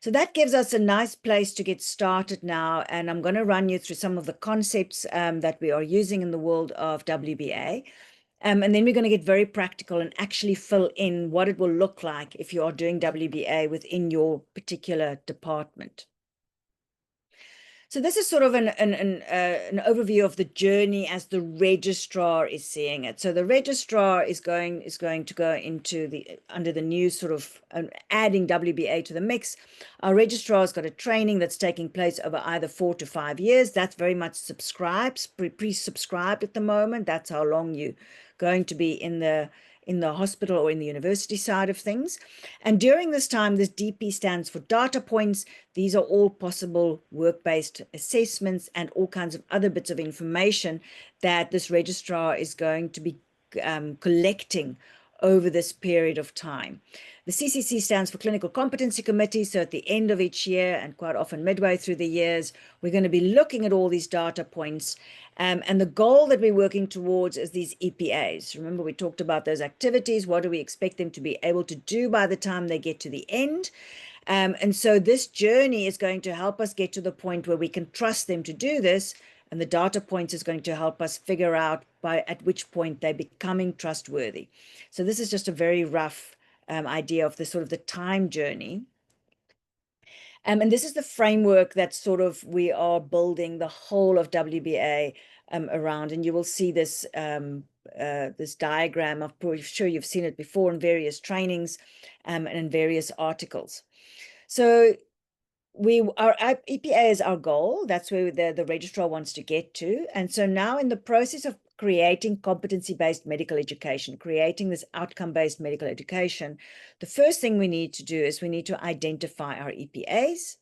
So that gives us a nice place to get started now, and I'm going to run you through some of the concepts that we are using in the world of WBA. And then we're going to get very practical and actually fill in what it will look like if you are doing WBA within your particular department. So this is sort of an overview of the journey as the registrar is seeing it. So the registrar is going to go into under the new sort of adding WBA to the mix. Our registrar has got a training that's taking place over either 4 to 5 years. That's very much pre-subscribed at the moment. That's how long you're going to be in the hospital or in the university side of things. And during this time, this DP stands for data points. These are all possible work-based assessments and all kinds of other bits of information that this registrar is going to be collecting over this period of time. The CCC stands for Clinical Competency Committee. So at the end of each year, and quite often midway through the years, we're going to be looking at all these data points. And the goal that we're working towards is these EPAs. Remember, we talked about those activities. What do we expect them to be able to do by the time they get to the end? And so this journey is going to help us get to the point where we can trust them to do this. And the data points is going to help us figure out at which point they're becoming trustworthy. So this is just a very rough idea of the sort of the time journey. And this is the framework that sort of we are building the whole of WBA around. And you will see this this diagram. I'm pretty sure you've seen it before in various trainings and in various articles. So our EPA is our goal. That's where the registrar wants to get to. And so now in the process of creating competency-based medical education, creating this outcome-based medical education, the first thing we need to do is we need to identify our EPAs.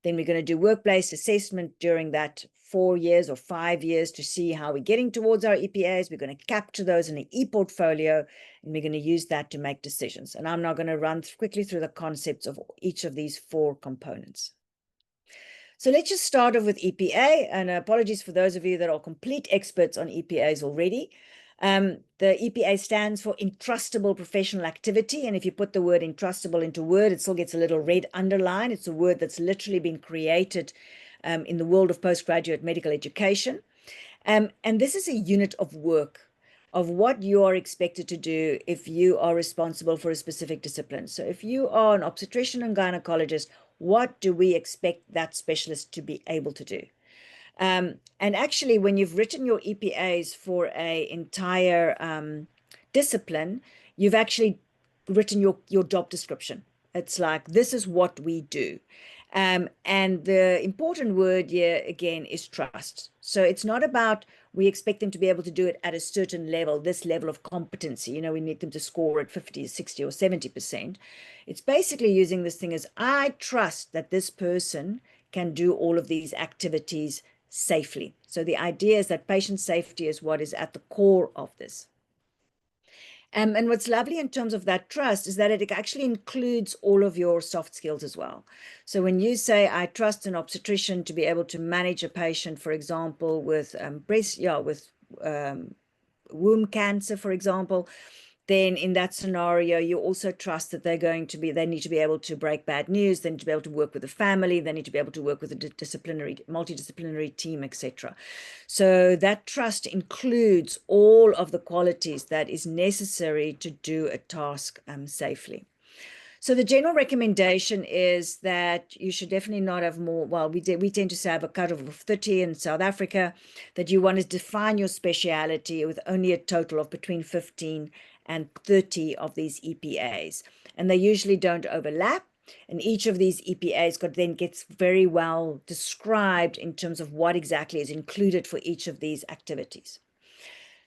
Then we're going to do work-based assessment during that 4 years or 5 years to see how we're getting towards our EPAs. We're going to capture those in an e-portfolio, and we're going to use that to make decisions. And I'm now going to run quickly through the concepts of each of these 4 components. So let's just start off with EPA, and apologies for those of you that are complete experts on EPAs already. The EPA stands for Entrustable Professional Activity, and if you put the word entrustable into Word, it still gets a little red underline. It's a word that's literally been created in the world of postgraduate medical education. And this is a unit of work of what you are expected to do if you are responsible for a specific discipline. So if you are an obstetrician and gynecologist, what do we expect that specialist to be able to do? And actually, when you've written your EPAs for an entire discipline, you've actually written your job description. It's like, this is what we do. And the important word here, again, is trust. So it's not about we expect them to be able to do it at a certain level, this level of competency. You know, we need them to score at 50, 60, or 70%. It's basically using this thing as, I trust that this person can do all of these activities safely. So the idea is that patient safety is what is at the core of this. And what's lovely in terms of that trust is that it actually includes all of your soft skills as well. So when you say, I trust an obstetrician to be able to manage a patient, for example, with womb cancer, for example, then in that scenario, you also trust that they need to be able to break bad news, they need to be able to work with the family, they need to be able to work with a multidisciplinary team, etc. So that trust includes all of the qualities that is necessary to do a task safely. So the general recommendation is that you should definitely not have more, well, we tend to say have a cutoff of 30 in South Africa, that you want to define your speciality with only a total of between 15 and 30 of these EPAs. And they usually don't overlap. And each of these EPAs then gets very well described in terms of what exactly is included for each of these activities.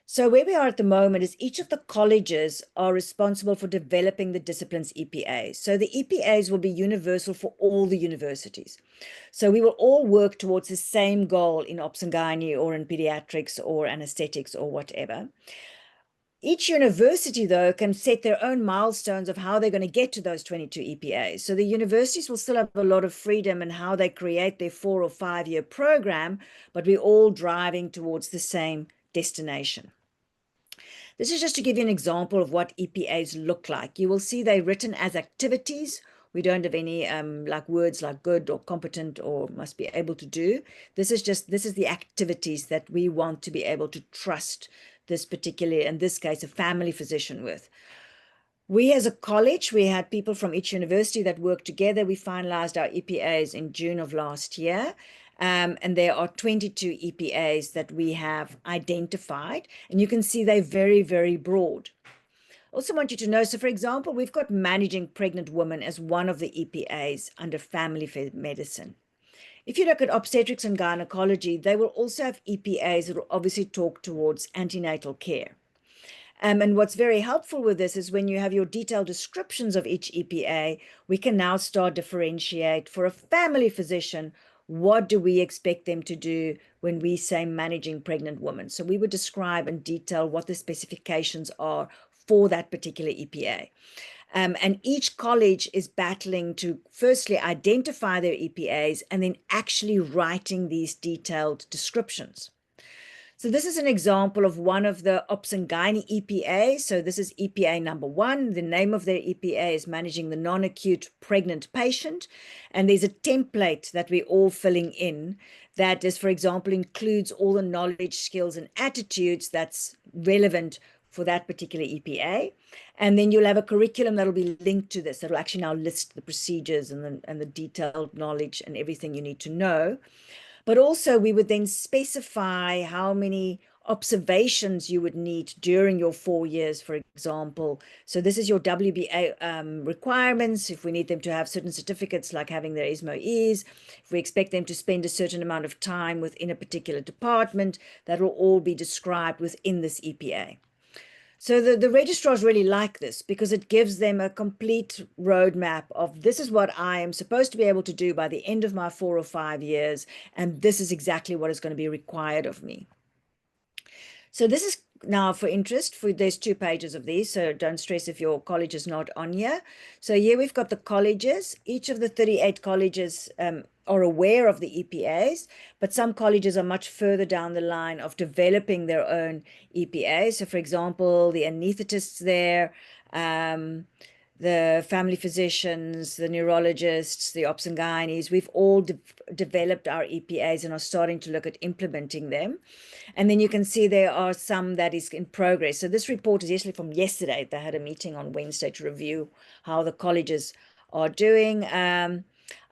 So where we are at the moment is each of the colleges are responsible for developing the discipline's EPAs. So the EPAs will be universal for all the universities. So we will all work towards the same goal in obs and gynae or in pediatrics or anesthetics or whatever. Each university, though, can set their own milestones of how they're going to get to those 22 EPAs. So the universities will still have a lot of freedom in how they create their 4 or 5 year program, but we're all driving towards the same destination. This is just to give you an example of what EPAs look like. You will see they're written as activities We don't have any like words like good or competent or must be able to do. This is the activities that we want to be able to trust this particular, in this case, a family physician with. We as a college, we had people from each university that worked together. We finalized our EPAs in June of last year. And there are 22 EPAs that we have identified. And you can see they're very, very broad. Also want you to know, so for example, we've got managing pregnant women as one of the EPAs under family medicine. If you look at obstetrics and gynecology, they will also have EPAs that will obviously talk towards antenatal care. And what's very helpful with this is when you have your detailed descriptions of each EPA, we can now start differentiate for a family physician, what do we expect them to do when we say managing pregnant women? So we would describe in detail what the specifications are for that particular EPA. And each college is battling to firstly identify their EPAs and then actually writing these detailed descriptions. So this is an example of one of the Ops and Gynae EPA. So this is EPA number 1. The name of their EPA is Managing the Non-Acute Pregnant Patient. And there's a template that we're all filling in that is, for example, includes all the knowledge, skills, and attitudes that's relevant for that particular EPA. And then you'll have a curriculum that'll be linked to this. That'll actually now list the procedures and the detailed knowledge and everything you need to know. But also we would then specify how many observations you would need during your 4 years, for example. So this is your WBA requirements. If we need them to have certain certificates like having their ESMO-Es, if we expect them to spend a certain amount of time within a particular department, that will all be described within this EPA. So the registrars really like this because it gives them a complete roadmap of this is what I am supposed to be able to do by the end of my 4 or 5 years, and this is exactly what is going to be required of me. So this is now for interest. There's 2 pages of these, so don't stress if your college is not on here. So here we've got the colleges. Each of the 38 colleges are aware of the EPAs, but some colleges are much further down the line of developing their own EPAs. So for example, the anesthetists there, the family physicians, the neurologists, the ops and gynaes, we've all developed our EPAs and are starting to look at implementing them. And then you can see there are some that is in progress. So this report is actually from yesterday. They had a meeting on Wednesday to review how the colleges are doing.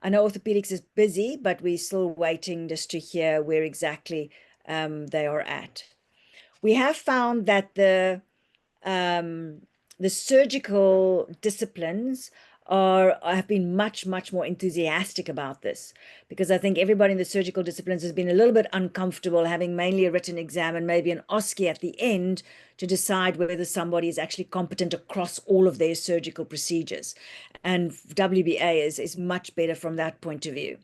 I know orthopedics is busy, but we're still waiting just to hear where exactly they are at. We have found that the surgical disciplines have been much more enthusiastic about this, because I think everybody in the surgical disciplines has been a little bit uncomfortable having mainly a written exam and maybe an OSCE at the end to decide whether somebody is actually competent across all of their surgical procedures. And WBA is much better from that point of view.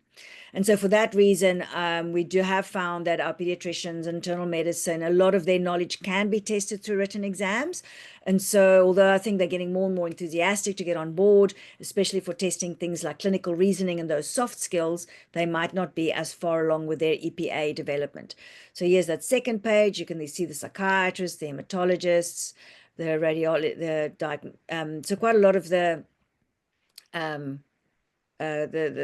And so for that reason, we do have found that our pediatricians, internal medicine, a lot of their knowledge can be tested through written exams. And so although I think they're getting more and more enthusiastic to get on board, especially for testing things like clinical reasoning and those soft skills, they might not be as far along with their EPA development. So here's that second page. You can see the psychiatrists, the hematologists, the radiology, so quite a lot of the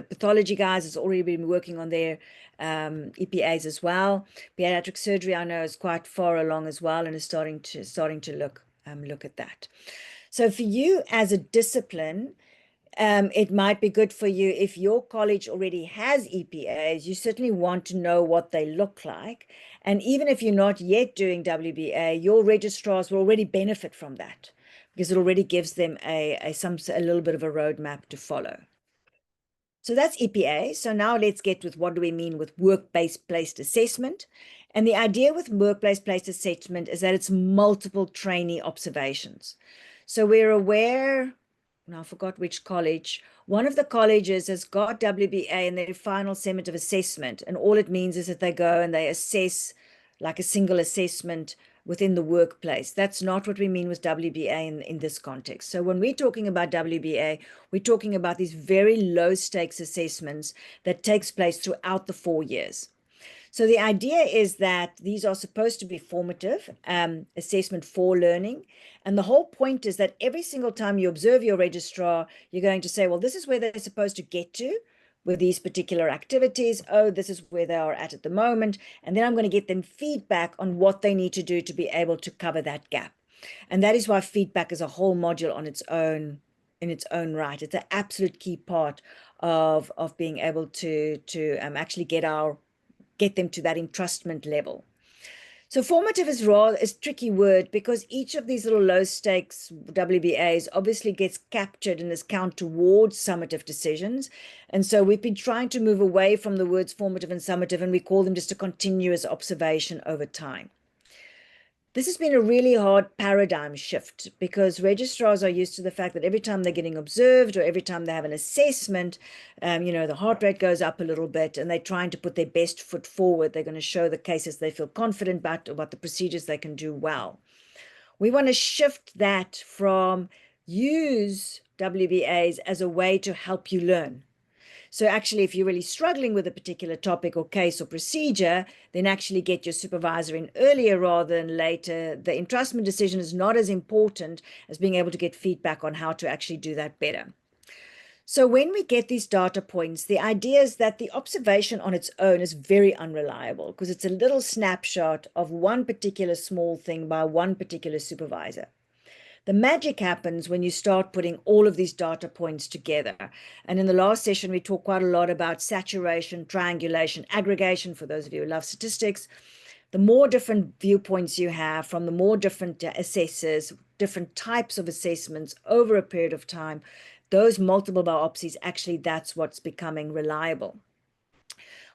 pathology guys has already been working on their EPAs as well. Pediatric surgery, I know, is quite far along as well and is starting to look at that. So for you as a discipline, it might be good for you if your college already has EPAs. You certainly want to know what they look like. And even if you're not yet doing WBA, your registrars will already benefit from that because it already gives them a little bit of a roadmap to follow. So that's EPA. So now let's get with what do we mean with work-based placed assessment. And the idea with work-based placed assessment is that it's multiple trainee observations. So we're aware, now I forgot which college, one of the colleges has got WBA in their final summative assessment. And all it means is that they go and they assess like a single assessment within the workplace. That's not what we mean with WBA in this context. So when we're talking about WBA, we're talking about these very low stakes assessments that takes place throughout the 4 years. So the idea is that these are supposed to be formative, assessment for learning. And the whole point is that every single time you observe your registrar, you're going to say, well, this is where they're supposed to get to with these particular activities. Oh, this is where they are at the moment. And then I'm going to get them feedback on what they need to do to be able to cover that gap. And that is why feedback is a whole module on its own, in its own right. It's an absolute key part of being able to actually get them to that entrustment level. So formative is rather a tricky word because each of these little low stakes WBAs obviously gets captured and is counted towards summative decisions. And so we've been trying to move away from the words formative and summative, and we call them just a continuous observation over time. This has been a really hard paradigm shift because registrars are used to the fact that every time they're getting observed or every time they have an assessment, the heart rate goes up a little bit and they're trying to put their best foot forward. They're going to show the cases they feel confident about the procedures they can do well. We want to shift that from use WBAs as a way to help you learn. So actually, if you're really struggling with a particular topic or case or procedure, then actually get your supervisor in earlier rather than later. The entrustment decision is not as important as being able to get feedback on how to actually do that better. So when we get these data points, the idea is that the observation on its own is very unreliable because it's a little snapshot of one particular small thing by one particular supervisor. The magic happens when you start putting all of these data points together. And in the last session, we talked quite a lot about saturation, triangulation, aggregation, for those of you who love statistics. The more different viewpoints you have from the more different assessors, different types of assessments over a period of time, those multiple biopsies, actually, that's what's becoming reliable.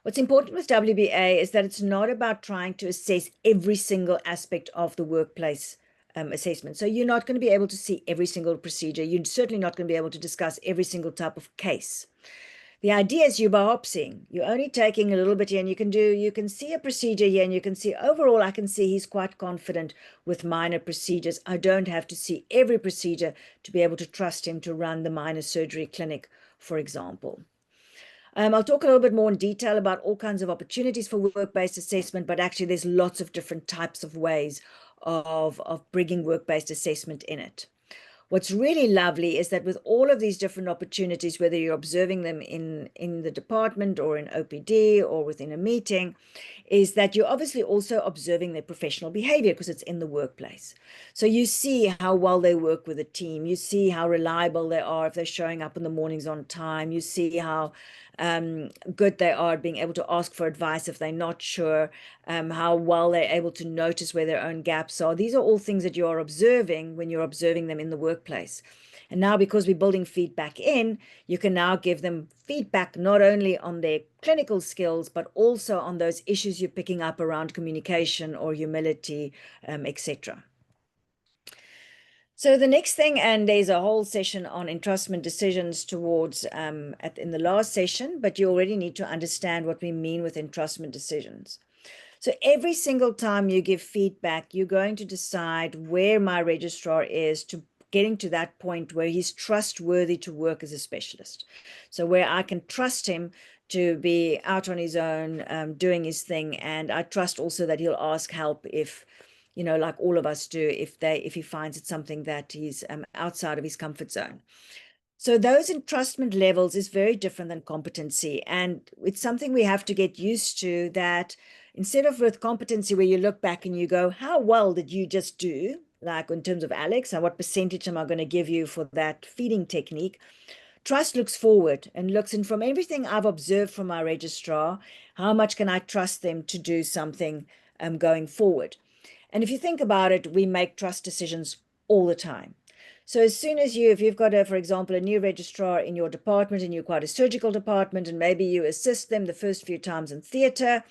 What's important with WBA is that it's not about trying to assess every single aspect of the workplace assessment. So you're not going to be able to see every single procedure. You're certainly not going to be able to discuss every single type of case. The idea is you're biopsying. You're only taking a little bit here, and you can see a procedure here, and you can see overall, I can see he's quite confident with minor procedures. I don't have to see every procedure to be able to trust him to run the minor surgery clinic, for example. I'll talk a little bit more in detail about all kinds of opportunities for work-based assessment, but actually there's lots of different types of ways of bringing work-based assessment in it. What's really lovely is that with all of these different opportunities, whether you're observing them in the department or in OPD or within a meeting, is that you're obviously also observing their professional behavior because it's in the workplace. So you see how well they work with a team. You see how reliable they are if they're showing up in the mornings on time. You see how good they are at being able to ask for advice if they're not sure, how well they're able to notice where their own gaps are. These are all things that you are observing when you're observing them in the workplace. And now, because we're building feedback in, you can now give them feedback not only on their clinical skills, but also on those issues you're picking up around communication or humility, etc. So the next thing, and there's a whole session on entrustment decisions towards in the last session, but you already need to understand what we mean with entrustment decisions. So every single time you give feedback, you're going to decide where my registrar is to getting to that point where he's trustworthy to work as a specialist. So where I can trust him to be out on his own, doing his thing. And I trust also that he'll ask help if, like all of us do, if he finds it something that he's outside of his comfort zone. So those entrustment levels is very different than competency. And it's something we have to get used to, that instead of with competency where you look back and you go, how well did you just do? Like in terms of Alex, and what percentage am I going to give you for that feeding technique? Trust looks forward and looks, and from everything I've observed from my registrar, how much can I trust them to do something going forward? And if you think about it, we make trust decisions all the time. So as soon as if you've got, for example, a new registrar in your department and you're quite a surgical department, and maybe you assist them the first few times in theater,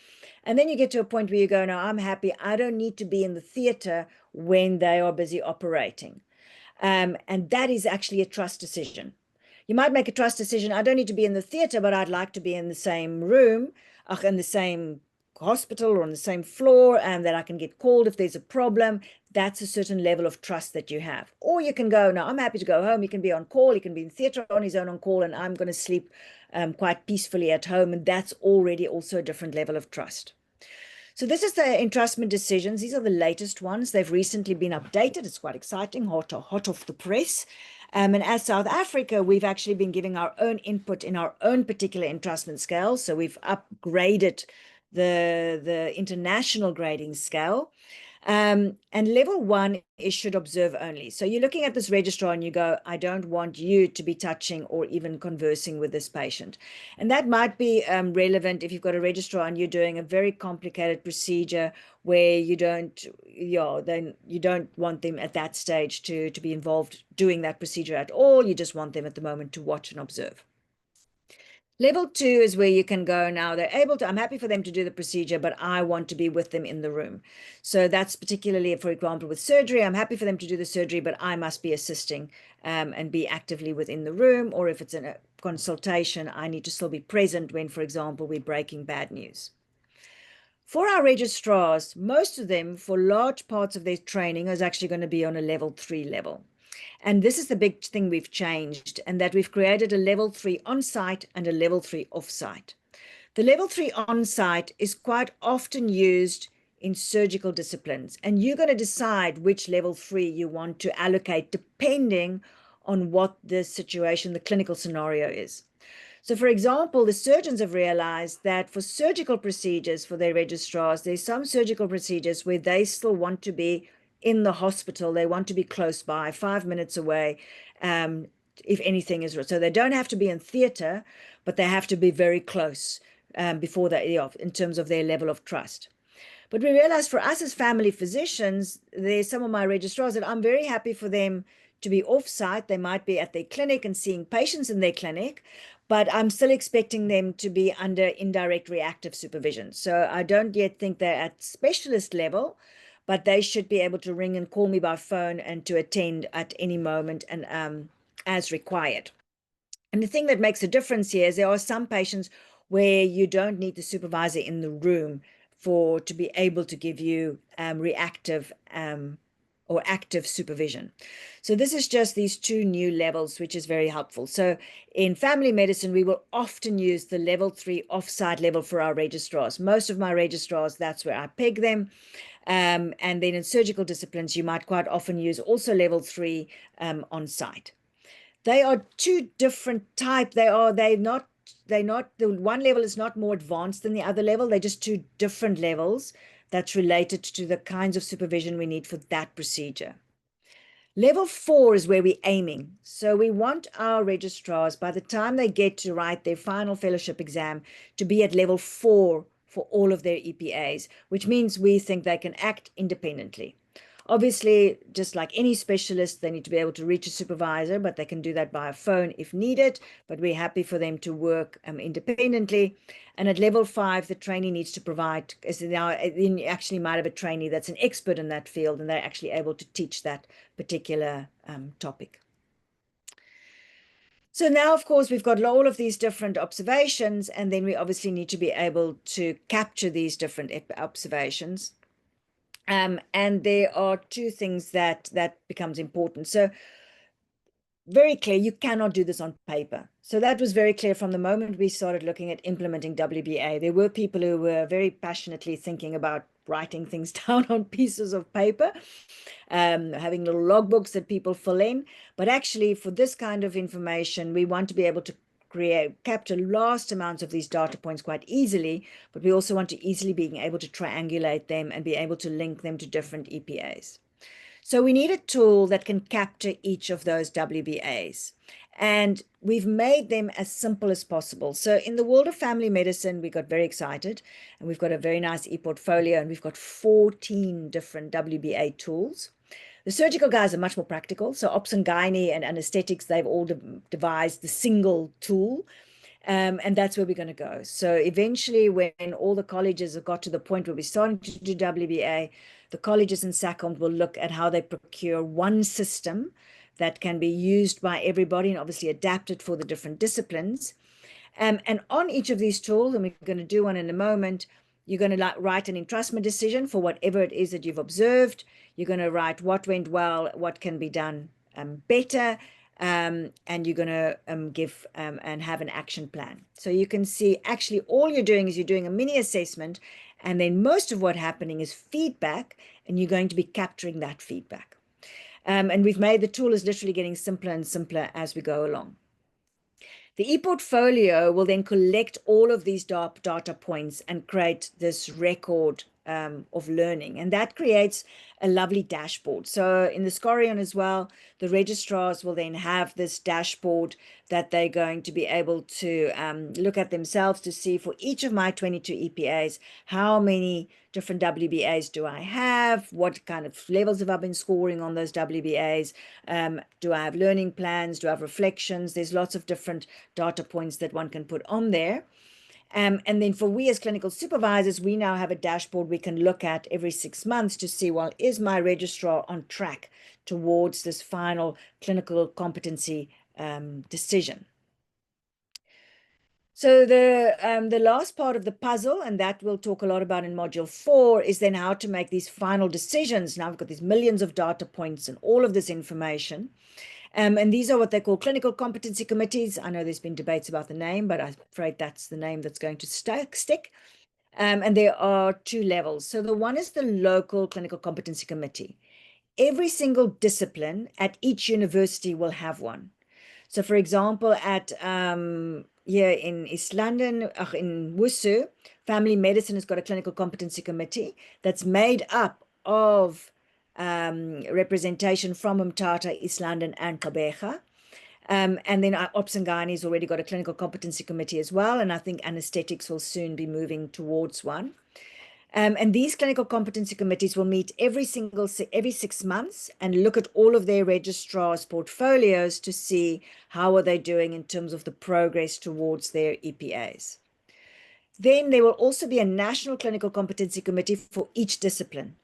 and then you get to a point where you go, no, I'm happy. I don't need to be in the theater when they are busy operating. And that is actually a trust decision. You might make a trust decision. I don't need to be in the theater, but I'd like to be in the same room, in the same hospital or on the same floor, and that I can get called if there's a problem. That's a certain level of trust that you have. Or you can go, no, I'm happy to go home. He can be on call. He can be in theater on his own on call, and I'm going to sleep quite peacefully at home. And that's already also a different level of trust. So this is the entrustment decisions. These are the latest ones. They've recently been updated. It's quite exciting, hot off the press. And as South Africa, we've actually been giving our own input in our own particular entrustment scale. So we've upgraded the international grading scale. And level 1 is should observe only. So you're looking at this registrar and you go, I don't want you to be touching or even conversing with this patient. And that might be relevant if you've got a registrar and you're doing a very complicated procedure where you don't, then you don't want them at that stage to be involved doing that procedure at all. You just want them at the moment to watch and observe. Level 2 is where you can go now. They're able to, I'm happy for them to do the procedure, but I want to be with them in the room. So that's particularly, for example, with surgery. I'm happy for them to do the surgery, but I must be assisting and be actively within the room. Or if it's in a consultation, I need to still be present when, for example, we're breaking bad news. For our registrars, most of them, for large parts of their training, is actually going to be on a level 3 level. And this is the big thing we've changed, and that we've created a level 3 on-site and a level 3 off-site. The level 3 on-site is quite often used in surgical disciplines, and you're going to decide which level 3 you want to allocate depending on what the situation, the clinical scenario is. So, for example, the surgeons have realized that for surgical procedures for their registrars, there's some surgical procedures where they still want to be in the hospital. They want to be close by, 5 minutes away, if anything is. So they don't have to be in theater, but they have to be very close before they, in terms of their level of trust. But we realized for us as family physicians, there's some of my registrars that I'm very happy for them to be off-site. They might be at their clinic and seeing patients in their clinic, but I'm still expecting them to be under indirect reactive supervision. So I don't yet think they're at specialist level, but they should be able to ring and call me by phone and to attend at any moment and as required. And the thing that makes a difference here is there are some patients where you don't need the supervisor in the room to be able to give you reactive or active supervision. So this is just these 2 new levels, which is very helpful. So in family medicine, we will often use the level 3 off-site level for our registrars. Most of my registrars, that's where I peg them. And then in surgical disciplines, you might quite often use also level 3 on site. They are 2 different types. They're not, the one level is not more advanced than the other level. They're just 2 different levels that's related to the kinds of supervision we need for that procedure. Level 4 is where we're aiming. So we want our registrars, by the time they get to write their final fellowship exam, to be at level 4 for all of their EPAs, which means we think they can act independently. Obviously, just like any specialist, they need to be able to reach a supervisor, but they can do that by a phone if needed. But we're happy for them to work independently. And at level 5, the trainee needs to provide, as now you actually might have a trainee that's an expert in that field, and they're actually able to teach that particular topic. So now, of course, we've got all of these different observations, and then we obviously need to be able to capture these different observations. And there are 2 things that becomes important. So very clear, you cannot do this on paper. So that was very clear from the moment we started looking at implementing WBA. There were people who were very passionately thinking about writing things down on pieces of paper, having little logbooks that people fill in. But actually, for this kind of information, we want to be able to capture vast amounts of these data points quite easily, but we also want to easily be able to triangulate them and be able to link them to different EPAs. So we need a tool that can capture each of those WBAs. And we've made them as simple as possible. So in the world of family medicine, we got very excited, and we've got a very nice e-portfolio, and we've got 14 different WBA tools. The surgical guys are much more practical. So ops and gynae and anesthetics, they've all devised the single tool. And that's where we're going to go. So eventually, when all the colleges have got to the point where we're starting to do WBA, the colleges in SACOMT will look at how they procure one system that can be used by everybody and obviously adapted for the different disciplines. And on each of these tools, and we're going to do one in a moment, you're going to write an entrustment decision for whatever it is that you've observed. You're going to write what went well, what can be done better, and you're going to give and have an action plan. So you can see actually all you're doing is you're doing a mini assessment, And then most of what's happening is feedback, and you're going to be capturing that feedback. And we've made the tool is literally getting simpler and simpler as we go along. The ePortfolio will then collect all of these data points and create this record of learning. And that creates a lovely dashboard. So in the Scorion as well, the registrars will then have this dashboard that they're going to be able to look at themselves to see for each of my 22 EPAs, how many different WBAs do I have? What kind of levels have I been scoring on those WBAs? Do I have learning plans? Do I have reflections? There's lots of different data points that one can put on there. And then for we as clinical supervisors, we now have a dashboard we can look at every 6 months to see, well, is my registrar on track towards this final clinical competency decision? So the last part of the puzzle, and that we'll talk a lot about in module 4, is then how to make these final decisions. Now we've got these millions of data points and all of this information. And these are what they call clinical competency committees. I know there's been debates about the name, but I'm afraid that's the name that's going to stick. And there are 2 levels. So the one is the local clinical competency committee. Every single discipline at each university will have one. So for example, at here in East London, in WUSU, family medicine has got a clinical competency committee that's made up of representation from Umtata, East London, and Gqeberha. And then Ops and Gynae's already got a clinical competency committee as well, and I think anesthetics will soon be moving towards one. And these clinical competency committees will meet every 6 months and look at all of their registrars' portfolios to see how are they doing in terms of the progress towards their EPAs. Then there will also be a national clinical competency committee for each discipline.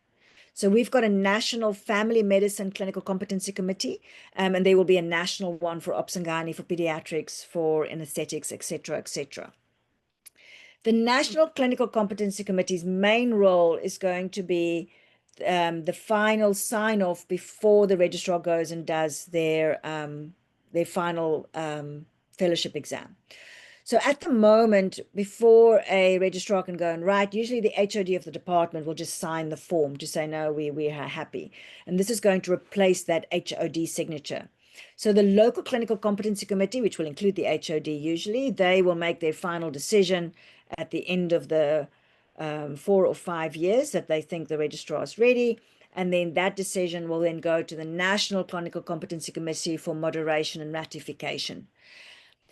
So we've got a national family medicine clinical competency committee, and there will be a national one for Ops and Gynae, for pediatrics, for anesthetics, etc., etc. The National Clinical Competency Committee's main role is going to be the final sign-off before the registrar goes and does their final fellowship exam. So at the moment, before a registrar can go and write, usually the HOD of the department will just sign the form to say, no, we are happy. And this is going to replace that HOD signature. So the local clinical competency committee, which will include the HOD usually, they will make their final decision at the end of the 4 or 5 years that they think the registrar is ready. And then that decision will then go to the National Clinical Competency Committee for moderation and ratification.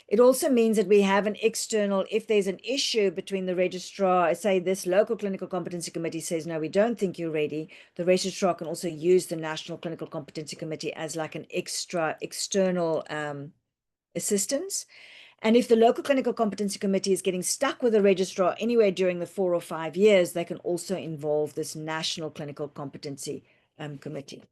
It also means that we have an external, if there's an issue between the registrar, say this local clinical competency committee says, no, we don't think you're ready, the registrar can also use the National Clinical Competency Committee as like an external assistance. And if the local clinical competency committee is getting stuck with the registrar anywhere during the 4 or 5 years, they can also involve this National Clinical Competency Committee.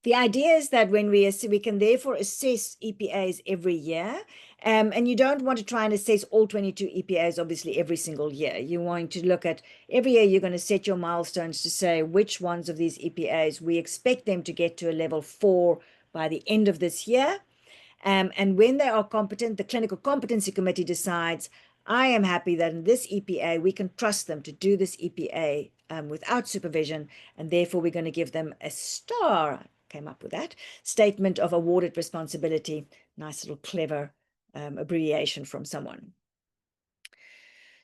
The idea is that when we can therefore assess EPAs every year, and you don't want to try and assess all 22 EPAs, obviously, every single year. You want to look at every year, you're going to set your milestones to say which ones of these EPAs we expect them to get to a level 4 by the end of this year. And when they are competent, the Clinical Competency Committee decides, I am happy that in this EPA, we can trust them to do this EPA without supervision, and therefore we're going to give them a star, came up with that, statement of awarded responsibility. Nice little clever abbreviation from someone.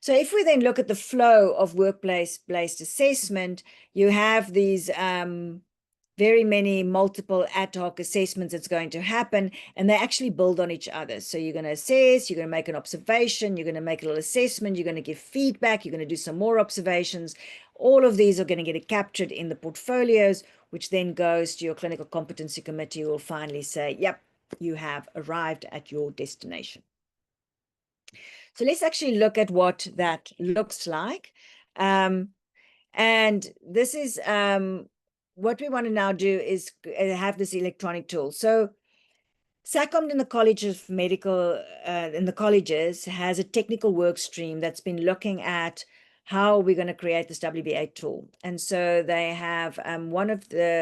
So if we then look at the flow of workplace-based assessment, you have these very many multiple ad hoc assessments that's going to happen, and they actually build on each other. So you're going to assess, you're going to make an observation, you're going to make a little assessment, you're going to give feedback, you're going to do some more observations. All of these are going to get captured in the portfolios, which then goes to your clinical competency committee, who will finally say, yep, you have arrived at your destination. So let's actually look at what that looks like. And this is what we want to now do is have this electronic tool. So SACOMD in the College of Medical, in the colleges, has a technical work stream that's been looking at how we're going to create this WBA tool. And so they have one of the